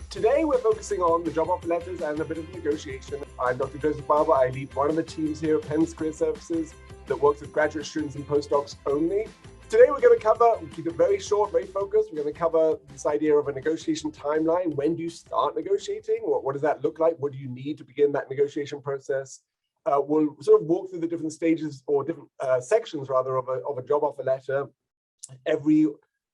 Today, we're focusing on the job offer letters and a bit of negotiation. I'm Dr. Joseph Barber. I lead one of the teams here at Penn's Career Services that works with graduate students and postdocs only. Today, we're going to we'll keep it very short, very focused. We're going to cover this idea of a negotiation timeline. When do you start negotiating? What does that look like? What do you need to begin that negotiation process? We'll sort of walk through the different stages or different sections, rather, of a job offer letter. Every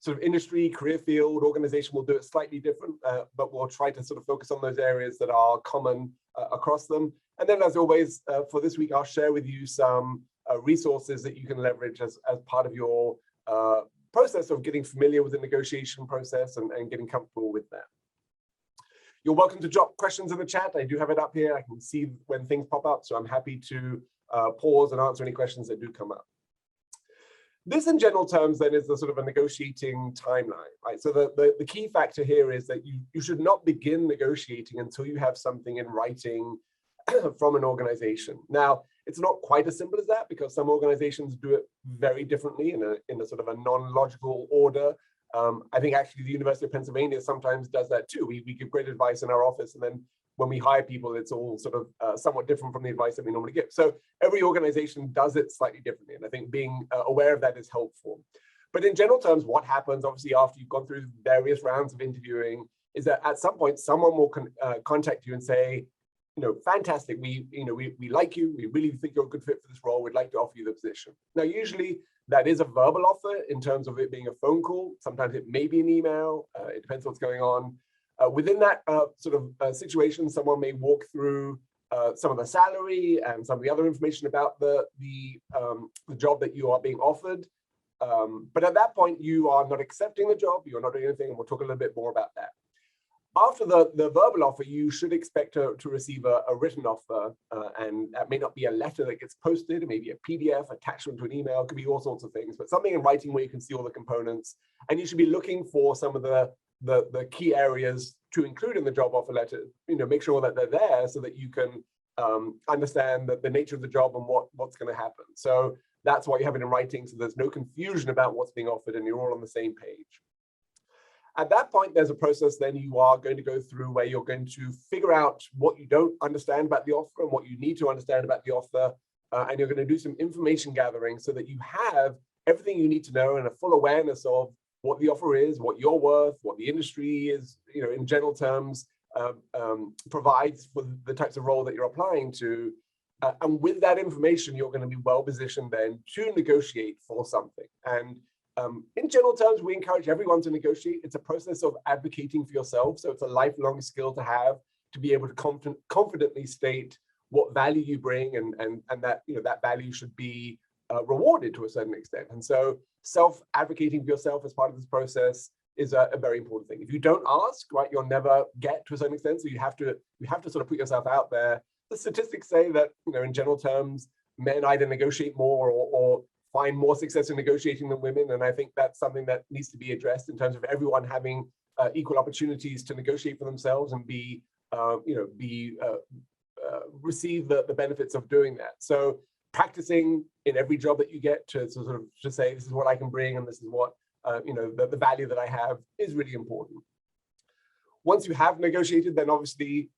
sort of industry, career field, organization will do it slightly different, but we'll try to sort of focus on those areas that are common across them. And then, as always, for this week, I'll share with you some resources that you can leverage as part of your process of getting familiar with the negotiation process and getting comfortable with that. You're welcome to drop questions in the chat. I do have it up here. I can see when things pop up, so I'm happy to pause and answer any questions that do come up. This, in general terms, then, is the sort of a negotiating timeline, right? So the key factor here is that you should not begin negotiating until you have something in writing from an organization. Now, it's not quite as simple as that, because some organizations do it very differently in a sort of a non-logical order. I think actually the University of Pennsylvania sometimes does that too. We give great advice in our office, and then when we hire people, it's all sort of somewhat different from the advice that we normally give. So every organization does it slightly differently, and I think being aware of that is helpful. But in general terms, what happens, obviously, after you've gone through various rounds of interviewing, is that at some point, someone will contact you and say, fantastic, we like you, we really think you're a good fit for this role, we'd like to offer you the position. Now, usually that is a verbal offer in terms of it being a phone call. Sometimes it may be an email, it depends what's going on. Within that sort of situation, someone may walk through some of the salary and some of the other information about the job that you are being offered. But at that point, you are not accepting the job, you're not doing anything, and we'll talk a little bit more about that. After the verbal offer, you should expect to receive a written offer, and that may not be a letter that gets posted. It may be a PDF, attachment to an email, it could be all sorts of things, but something in writing where you can see all the components. And you should be looking for some of the key areas to include in the job offer letter, make sure that they're there so that you can understand the nature of the job and what's going to happen. So that's why you have it in writing, so there's no confusion about what's being offered and you're all on the same page. At that point, there's a process then you are going to go through where you're going to figure out what you don't understand about the offer and what you need to understand about the offer, and you're going to do some information gathering so that you have everything you need to know and a full awareness of what the offer is, what you're worth, what the industry is, in general terms, provides for the types of role that you're applying to. And with that information, you're going to be well positioned then to negotiate for something. And in general terms, we encourage everyone to negotiate. It's a process of advocating for yourself. So it's a lifelong skill to have, to be able to confidently state what value you bring, and that that value should be rewarded to a certain extent. And so self-advocating for yourself as part of this process is a very important thing. If you don't ask, right, you'll never get to a certain extent. So you have to sort of put yourself out there. The statistics say that, in general terms, men either negotiate more or find more success in negotiating than women. And I think that's something that needs to be addressed in terms of everyone having equal opportunities to negotiate for themselves and receive the benefits of doing that. So practicing in every job that you get to sort of just say, this is what I can bring and this is what, the value that I have is really important. Once you have negotiated, then obviously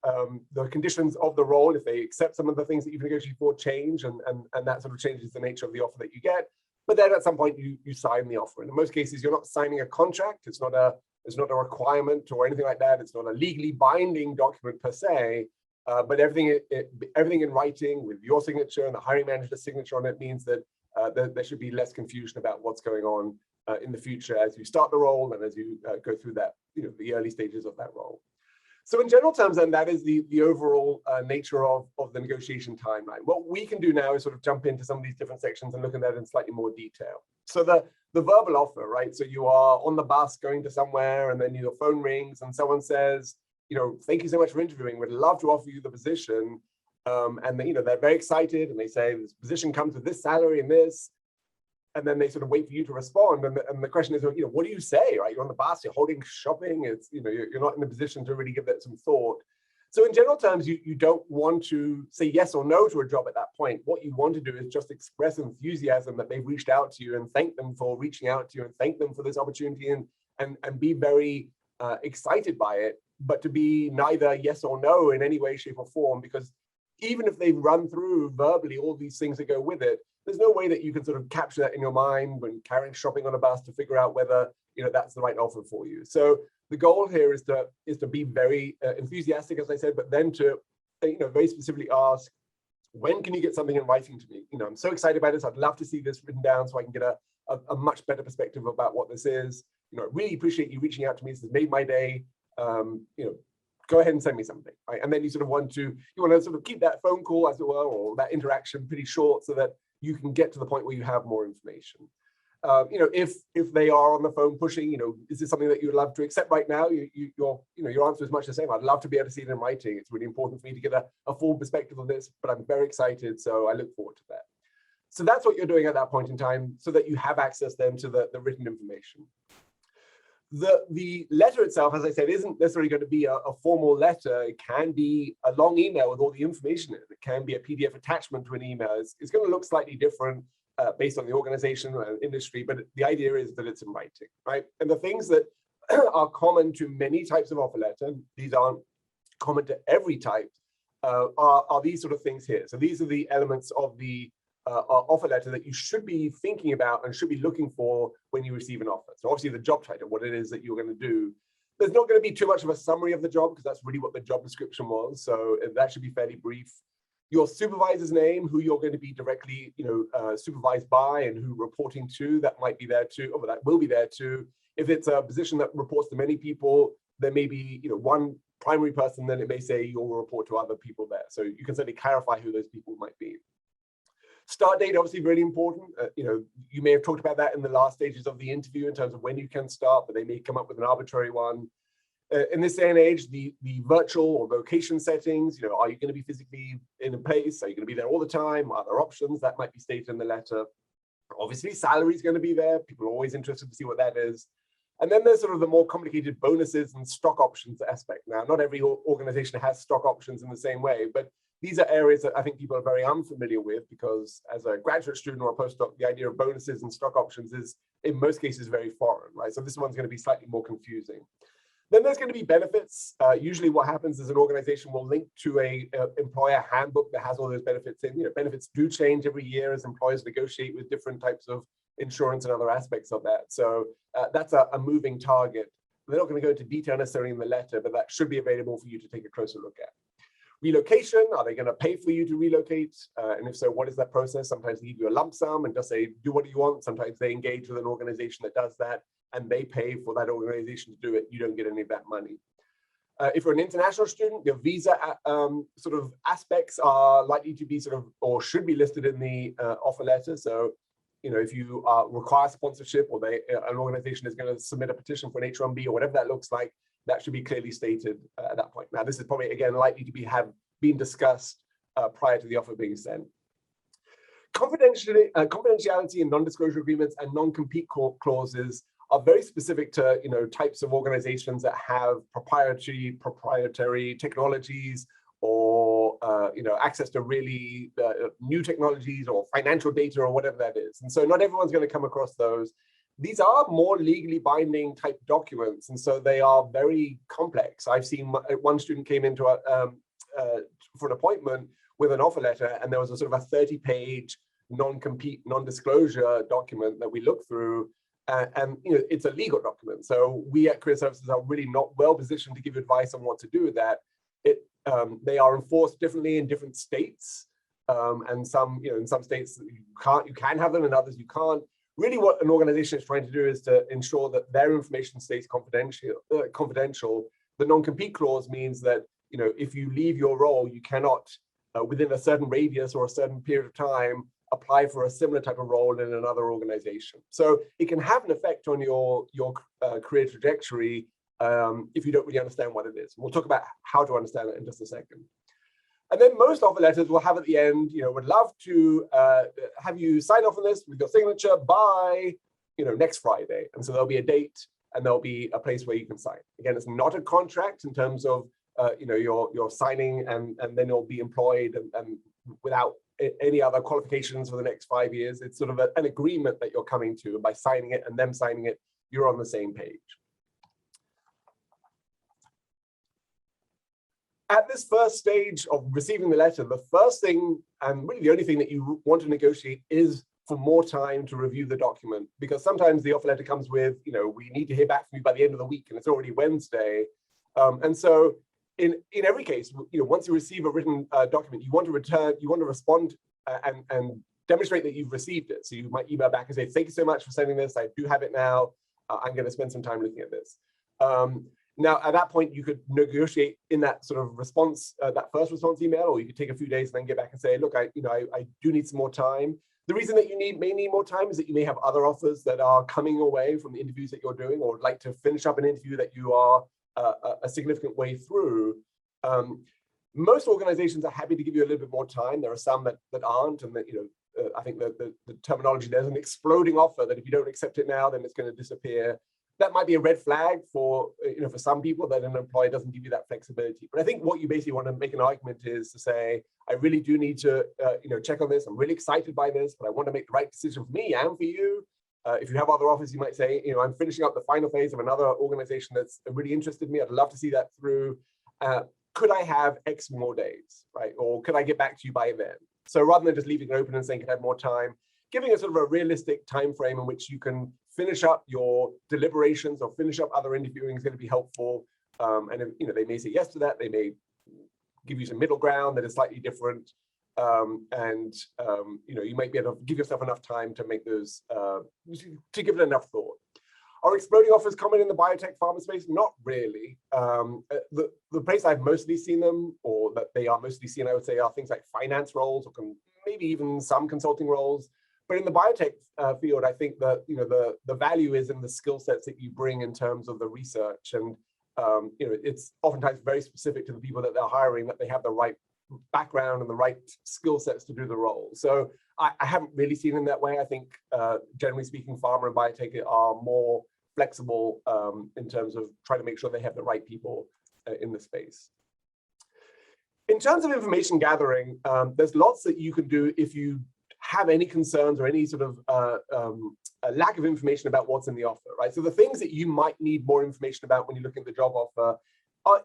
the conditions of the role, if they accept some of the things that you've negotiated for, change, and that sort of changes the nature of the offer that you get. But then at some point you sign the offer. And in most cases, you're not signing a contract. It's not a requirement or anything like that. It's not a legally binding document per se. But everything in writing with your signature and the hiring manager's signature on it means that there should be less confusion about what's going on in the future as you start the role and as you go through that, the early stages of that role. So in general terms, then, that is the overall nature of the negotiation timeline. What we can do now is sort of jump into some of these different sections and look at that in slightly more detail. So the verbal offer, right? So you are on the bus going to somewhere, and then your phone rings and someone says, thank you so much for interviewing. We'd love to offer you the position. And they're very excited, and they say this position comes with this salary and this. And then they sort of wait for you to respond. And the question is, what do you say, right? You're on the bus, you're holding shopping. It's, you're not in a position to really give that some thought. So in general terms, you don't want to say yes or no to a job at that point. What you want to do is just express enthusiasm that they've reached out to you and thank them for reaching out to you and thank them for this opportunity and be very excited by it. but to be neither yes or no in any way, shape, or form, because even if they've run through verbally all these things that go with it, there's no way that you can sort of capture that in your mind when carrying shopping on a bus to figure out whether that's the right offer for you. So the goal here is to be very enthusiastic, as I said, but then to very specifically ask, when can you get something in writing to me? I'm so excited about this. I'd love to see this written down so I can get a much better perspective about what this is. I really appreciate you reaching out to me. This has made my day. Go ahead and send me something, right? And then you want to sort of keep that phone call, as it were, or that interaction pretty short so that you can get to the point where you have more information. If they are on the phone pushing, is this something that you would love to accept right now? Your answer is much the same. I'd love to be able to see it in writing. It's really important for me to get a full perspective of this, but I'm very excited, so I look forward to that. So that's what you're doing at that point in time, so that you have access then to the written information. The letter itself, as I said, isn't necessarily going to be a formal letter. It can be a long email with all the information in it. It can be a PDF attachment to an email. It's going to look slightly different based on the organization and industry, but the idea is that it's in writing, right? And the things that are common to many types of offer letter, these aren't common to every type, are these sort of things here. So these are the elements of the offer letter that you should be thinking about and should be looking for when you receive an offer. So obviously the job title, what it is that you're going to do. There's not going to be too much of a summary of the job because that's really what the job description was. So that should be fairly brief. Your supervisor's name, who you're going to be directly, supervised by and who reporting to, that might be there too, or that will be there too. If it's a position that reports to many people, there may be, one primary person, then it may say you'll report to other people there. So you can certainly clarify who those people might be. Start date, obviously very important. You may have talked about that in the last stages of the interview in terms of when you can start, but they may come up with an arbitrary one. In this day and age, the virtual or location settings, are you going to be physically in a place? Are you going to be there all the time? Are there options? That might be stated in the letter. Obviously, salary is going to be there. People are always interested to see what that is. And then there's sort of the more complicated bonuses and stock options aspect. Now, not every organization has stock options in the same way, but these are areas that I think people are very unfamiliar with because as a graduate student or a postdoc, the idea of bonuses and stock options is in most cases very foreign, right? So this one's going to be slightly more confusing. Then there's going to be benefits. Usually what happens is an organization will link to a employer handbook that has all those benefits in. Benefits do change every year as employers negotiate with different types of insurance and other aspects of that. So that's a moving target. They're not going to go into detail necessarily in the letter, but that should be available for you to take a closer look at. Relocation, are they going to pay for you to relocate? And if so, what is that process? Sometimes they give you a lump sum and just say, do what you want. Sometimes they engage with an organization that does that and they pay for that organization to do it. You don't get any of that money. If you're an international student, your visa sort of aspects are likely to be or should be listed in the offer letter. So, if you require sponsorship or an organization is going to submit a petition for an H-1B or whatever that looks like, that should be clearly stated at that point. Now, this is probably, again, likely to have been discussed prior to the offer being sent. Confidentiality and non-disclosure agreements and non-compete clauses are very specific to types of organizations that have proprietary technologies or access to really new technologies or financial data or whatever that is. And so not everyone's going to come across those. These are more legally binding type documents, and so they are very complex. I've seen one student came into for an appointment with an offer letter, and there was a sort of a 30-page non-compete, non-disclosure document that we looked through, and it's a legal document. So we at Career Services are really not well positioned to give advice on what to do with that. They are enforced differently in different states, and some, in some states you can have them, and others you can't. Really, what an organization is trying to do is to ensure that their information stays confidential. The non-compete clause means that if you leave your role, you cannot, within a certain radius or a certain period of time, apply for a similar type of role in another organization. So it can have an effect on your career trajectory if you don't really understand what it is. We'll talk about how to understand it in just a second. And then most offer letters will have at the end, would love to have you sign off on this with your signature by, next Friday. And so there'll be a date and there'll be a place where you can sign. Again, it's not a contract in terms of, you're signing and then you'll be employed and without any other qualifications for the next 5 years. It's sort of an agreement that you're coming to, and by signing it and them signing it, you're on the same page. At this first stage of receiving the letter, the first thing, and really the only thing that you want to negotiate, is for more time to review the document. Because sometimes the offer letter comes with, we need to hear back from you by the end of the week, and it's already Wednesday. And so in every case, once you receive a written document, you want to respond and demonstrate that you've received it. So you might email back and say, thank you so much for sending this. I do have it now. I'm going to spend some time looking at this. Now, at that point, you could negotiate in that sort of response, that first response email, or you could take a few days and then get back and say, look, I do need some more time. The reason that you may need more time is that you may have other offers that are coming away from the interviews that you're doing, or would like to finish up an interview that you are a significant way through. Most organizations are happy to give you a little bit more time. There are some that aren't, and that I think that the terminology, there's an exploding offer that if you don't accept it now, then it's going to disappear. That might be a red flag for for some people, that an employer doesn't give you that flexibility. But I think what you basically want to make an argument is to say, I really do need to check on this. I'm really excited by this, but I want to make the right decision for me and for you. If you have other offers, you might say, I'm finishing up the final phase of another organization that's really interested in me. I'd love to see that through. Could I have X more days, right? Or could I get back to you by then? So rather than just leaving it open and saying, can I have more time, giving a sort of a realistic time frame in which you can finish up your deliberations or finish up other interviewing is going to be helpful. And if, they may say yes to that. They may give you some middle ground that is slightly different. You might be able to give yourself enough time to make those, to give it enough thought. Are exploding offers common in the biotech pharma space? Not really. The place I've mostly seen them, or that they are mostly seen, I would say, are things like finance roles, or maybe even some consulting roles. But in the biotech field, I think that the value is in the skill sets that you bring in terms of the research, and it's oftentimes very specific to the people that they're hiring, that they have the right background and the right skill sets to do the role. So I haven't really seen it in that way. I think generally speaking, pharma and biotech are more flexible in terms of trying to make sure they have the right people in the space. In terms of information gathering, there's lots that you can do if you have any concerns or any sort of a lack of information about what's in the offer, right? So the things that you might need more information about when you're looking at the job offer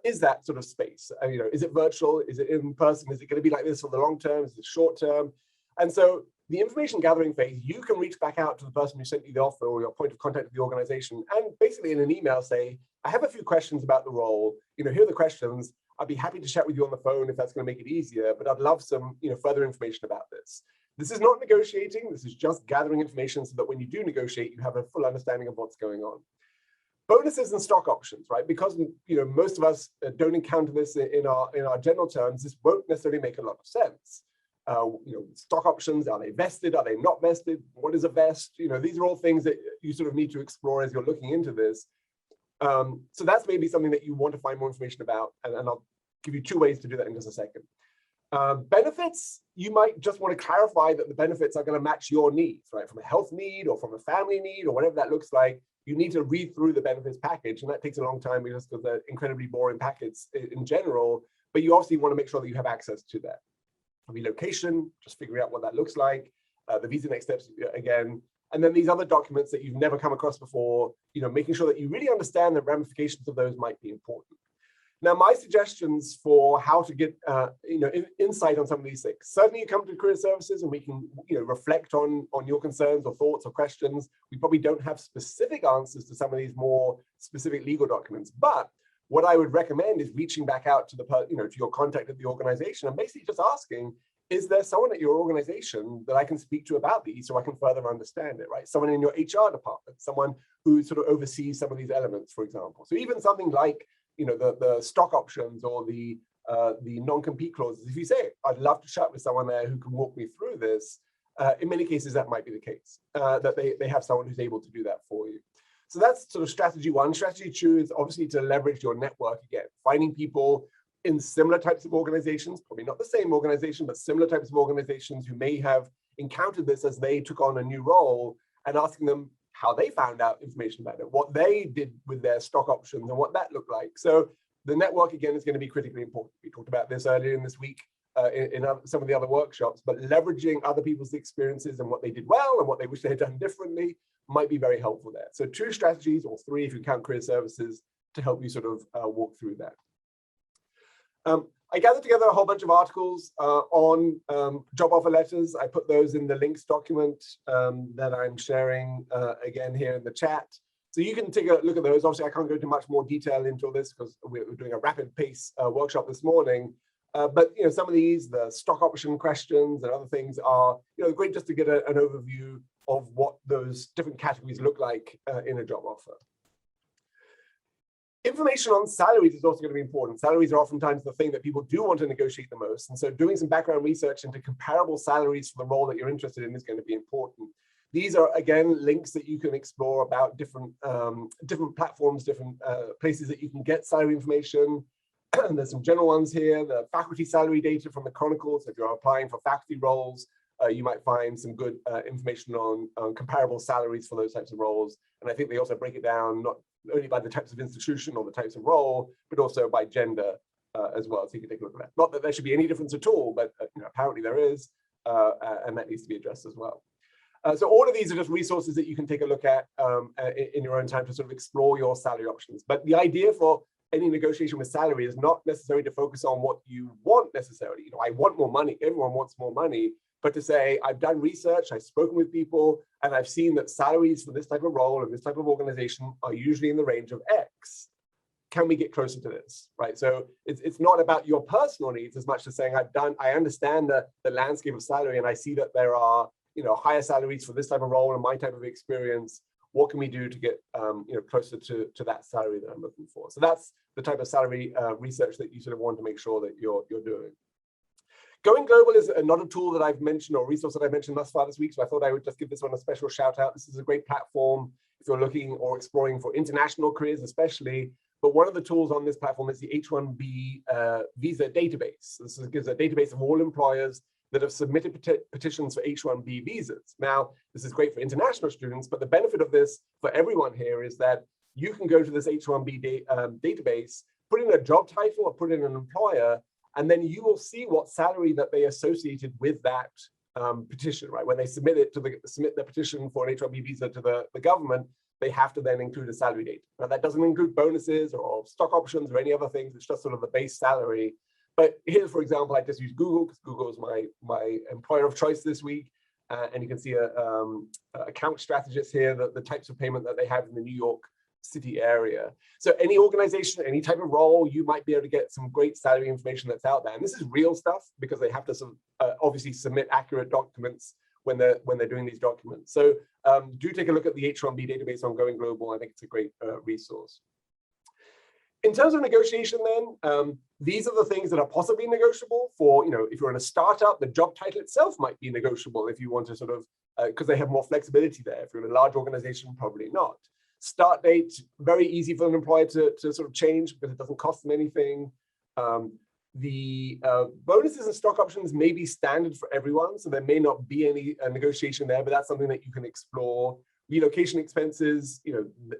is that sort of space. Is it virtual? Is it in person? Is it going to be like this for the long term? Is it short term? And so the information gathering phase, you can reach back out to the person who sent you the offer or your point of contact with the organization, and basically in an email say, I have a few questions about the role. Here are the questions. I'd be happy to chat with you on the phone if that's going to make it easier, but I'd love some further information about this. This is not negotiating. This is just gathering information so that when you do negotiate, you have a full understanding of what's going on. Bonuses and stock options, right? Because most of us don't encounter this in our general terms. This won't necessarily make a lot of sense. Stock options, are they vested? Are they not vested? What is a vest? These are all things that you sort of need to explore as you're looking into this. So that's maybe something that you want to find more information about, and I'll give you 2 ways to do that in just a second. Benefits, you might just want to clarify that the benefits are going to match your needs, right? From a health need or from a family need or whatever that looks like, you need to read through the benefits package, and that takes a long time because they're incredibly boring packets in general, but you obviously want to make sure that you have access to that. Relocation, just figuring out what that looks like, the visa next steps again, and then these other documents that you've never come across before, making sure that you really understand the ramifications of those might be important. Now, my suggestions for how to get insight on some of these things. Certainly, you come to Career Services and we can reflect on your concerns or thoughts or questions. We probably don't have specific answers to some of these more specific legal documents, but what I would recommend is reaching back out to to your contact at the organization and basically just asking, is there someone at your organization that I can speak to about these so I can further understand it, right? Someone in your HR department, someone who sort of oversees some of these elements, for example. So even something like the stock options or the non-compete clauses, if you say, I'd love to chat with someone there who can walk me through this, in many cases that might be the case, that they have someone who's able to do that for you. So that's sort of strategy 1. Strategy 2 is obviously to leverage your network again, finding people in similar types of organizations, probably not the same organization, but similar types of organizations who may have encountered this as they took on a new role, and asking them how they found out information about it, what they did with their stock options and what that looked like. So the network, again, is going to be critically important. We talked about this earlier in this week in some of the other workshops, but leveraging other people's experiences and what they did well and what they wish they had done differently might be very helpful there. So 2 strategies, or 3 if you count Career Services, to help you sort of walk through that. I gathered together a whole bunch of articles on job offer letters. I put those in the links document that I'm sharing again here in the chat. So you can take a look at those. Obviously, I can't go into much more detail into all this because we're doing a rapid pace workshop this morning. But some of these, the stock option questions and other things are great just to get an overview of what those different categories look like in a job offer. Information on salaries is also going to be important. Salaries are oftentimes the thing that people do want to negotiate the most. And so doing some background research into comparable salaries for the role that you're interested in is going to be important. These are, again, links that you can explore about different platforms, different places that you can get salary information. There's some general ones here, the faculty salary data from the Chronicle. So if you're applying for faculty roles, you might find some good information on comparable salaries for those types of roles. And I think they also break it down not only by the types of institution or the types of role, but also by gender as well. So you can take a look at that. Not that there should be any difference at all, but apparently there is, and that needs to be addressed as well. So all of these are just resources that you can take a look at in your own time to sort of explore your salary options. But the idea for any negotiation with salary is not necessarily to focus on what you want necessarily. I want more money. Everyone wants more money. But to say, I've done research, I've spoken with people, and I've seen that salaries for this type of role and this type of organization are usually in the range of X. Can we get closer to this, right? So it's not about your personal needs as much as saying, I understand the landscape of salary, and I see that there are higher salaries for this type of role and my type of experience. What can we do to get closer to that salary that I'm looking for? So that's the type of salary research that you sort of want to make sure that you're doing. Going Global is not a tool that I've mentioned or resource that I've mentioned thus far this week, so I thought I would just give this one a special shout out. This is a great platform if you're looking or exploring for international careers especially, but one of the tools on this platform is the H-1B visa database. This gives a database of all employers that have submitted petitions for H-1B visas. Now, this is great for international students, but the benefit of this for everyone here is that you can go to this H-1B database, put in a job title or put in an employer, and then you will see what salary that they associated with that petition, right? When they submit the petition for an H-1B visa to the government, they have to then include a salary date. Now, that doesn't include bonuses or stock options or any other things. It's just sort of the base salary. But here, for example, I just use Google because Google is my employer of choice this week. And you can see a account strategist here, the types of payment that they have in the New York City area. So any organization, any type of role, you might be able to get some great salary information that's out there. And this is real stuff because they have to obviously submit accurate documents when they're doing these documents. So do take a look at the H-1B database on Going Global. I think it's a great resource. In terms of negotiation then, these are the things that are possibly negotiable for, if you're in a startup, the job title itself might be negotiable if you want to sort of, because they have more flexibility there. If you're in a large organization, probably not. Start date, very easy for an employer to sort of change because it doesn't cost them anything. The bonuses and stock options may be standard for everyone, so there may not be any negotiation there, but that's something that you can explore. Relocation expenses,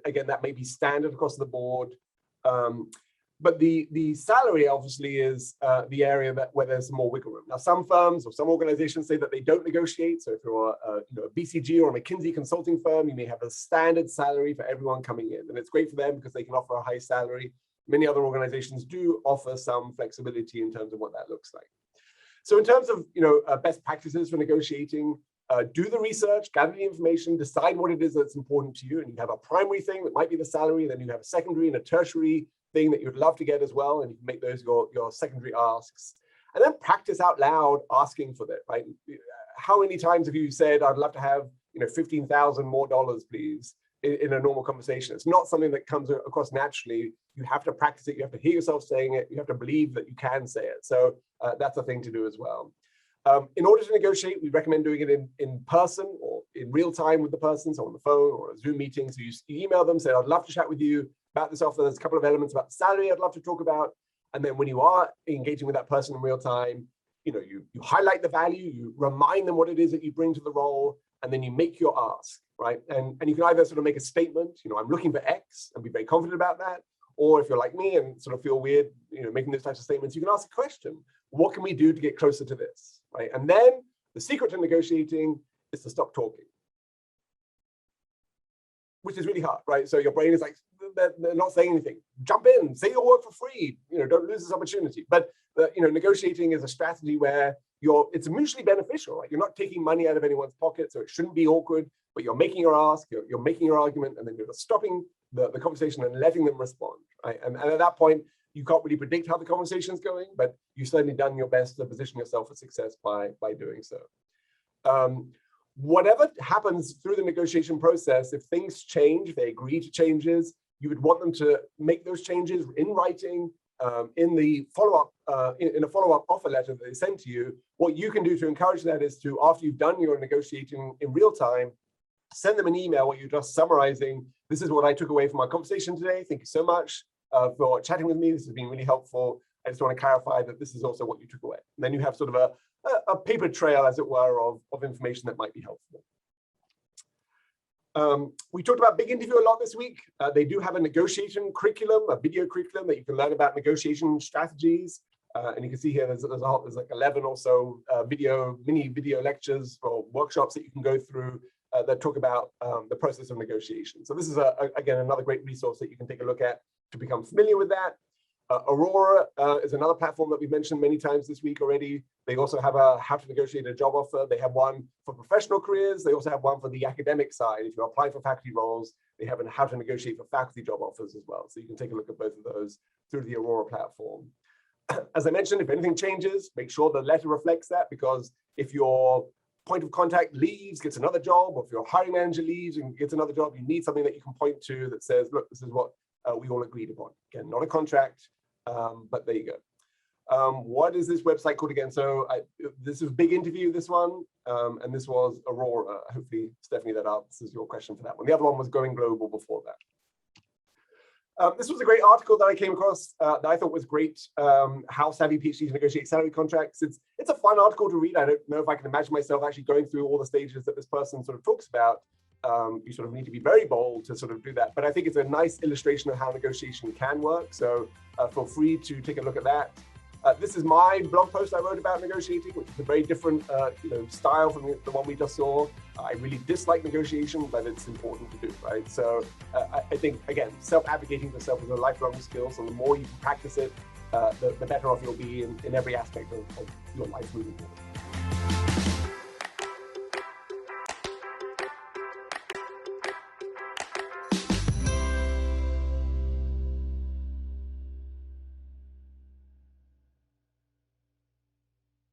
again, that may be standard across the board. But the salary obviously is the area where there's more wiggle room. Now, some firms or some organizations say that they don't negotiate. So if you're a BCG or a McKinsey consulting firm, you may have a standard salary for everyone coming in. And it's great for them because they can offer a high salary. Many other organizations do offer some flexibility in terms of what that looks like. So in terms of best practices for negotiating, do the research, gather the information, decide what it is that's important to you. And you have a primary thing that might be the salary, then you have a secondary and a tertiary thing that you'd love to get as well, and you can make those your secondary asks. And then practice out loud asking for that, right? How many times have you said, I'd love to have $15,000 more dollars, please, in a normal conversation? It's not something that comes across naturally. You have to practice it. You have to hear yourself saying it. You have to believe that you can say it. So that's a thing to do as well. In order to negotiate, we recommend doing it in person or in real time with the person, so on the phone or a Zoom meeting. So you email them, say, I'd love to chat with you about this offer. There's a couple of elements about the salary I'd love to talk about. And then when you are engaging with that person in real time, you highlight the value, you remind them what it is that you bring to the role, and then you make your ask, right? And you can either sort of make a statement, I'm looking for X and be very confident about that. Or if you're like me and sort of feel weird, making those types of statements, you can ask a question. What can we do to get closer to this, right? And then the secret to negotiating is to stop talking. which is really hard, right? So your brain is like, they're not saying anything. Jump in, say your work for free. Don't lose this opportunity. But negotiating is a strategy where it's mutually beneficial, right? You're not taking money out of anyone's pocket, so it shouldn't be awkward. But you're making your ask, you're making your argument, and then you're stopping the conversation and letting them respond, right? And at that point, you can't really predict how the conversation is going, but you've certainly done your best to position yourself for success by doing so. Whatever happens through the negotiation process, if things change, if they agree to changes, you would want them to make those changes in writing, in the follow-up, in a follow-up offer letter that they send to you. What you can do to encourage that is to, after you've done your negotiating in real time, send them an email where you're just summarizing, this is what I took away from our conversation today. Thank you so much for chatting with me. This has been really helpful. I just want to clarify that this is also what you took away. And then you have sort of a paper trail, as it were, of information that might be helpful. We talked about Big Interview a lot this week. They do have a negotiation curriculum, a video curriculum that you can learn about negotiation strategies. And you can see here there's like 11 or so mini video lectures or workshops that you can go through that talk about the process of negotiation. So this is, again, another great resource that you can take a look at to become familiar with that. Aurora is another platform that we've mentioned many times this week already. They also have a how to negotiate a job offer. They have one for professional careers. They also have one for the academic side. If you're applying for faculty roles, they have a how to negotiate for faculty job offers as well. So you can take a look at both of those through the Aurora platform. As I mentioned, if anything changes, make sure the letter reflects that, because if your point of contact leaves, gets another job, or if your hiring manager leaves and gets another job, you need something that you can point to that says, look, this is what we all agreed upon. Again, not a contract, but there you go. What is this website called again? So this was Big Interview, this one, and this was Aurora. Hopefully, Stephanie, that answers your question for that one. The other one was Going Global before that. This was a great article that I came across that I thought was great. How savvy PhDs negotiate salary contracts. It's a fun article to read. I don't know if I can imagine myself actually going through all the stages that this person sort of talks about. You sort of need to be very bold to sort of do that. But I think it's a nice illustration of how negotiation can work. So feel free to take a look at that. This is my blog post I wrote about negotiating, which is a very different style from the one we just saw. I really dislike negotiation, but it's important to do, right? So I think, again, self-advocating for yourself is a lifelong skill. So the more you can practice it, the better off you'll be in every aspect of your life moving forward.